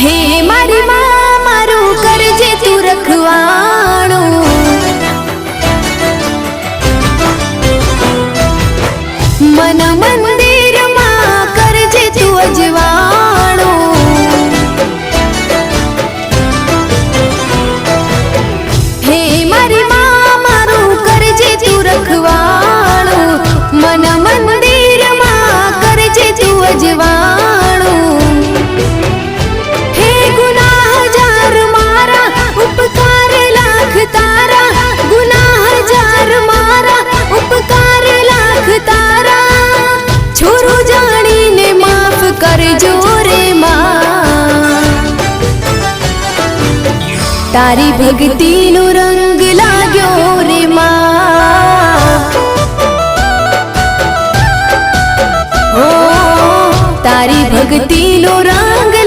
હે મારી માં મારું કરજે તું રખવાણું, મન મંદિરમાં કરજે તું અજવાણું, હે મારી માં મારું કરજે તું રખવાણું, મન મંદિરમાં કરજે તું અજવાણું, હે ગુનાહ હજાર મારા ઉપકાર લાખ તારા, ગુનાહ હજાર મારા ઉપકાર લાખ તારા, છોરું જાણીને માફ કરજો રે માં, તારી ભક્તિનો રંગ લાગ્યો રે માં, ઓ તારી ભક્તિનો રંગ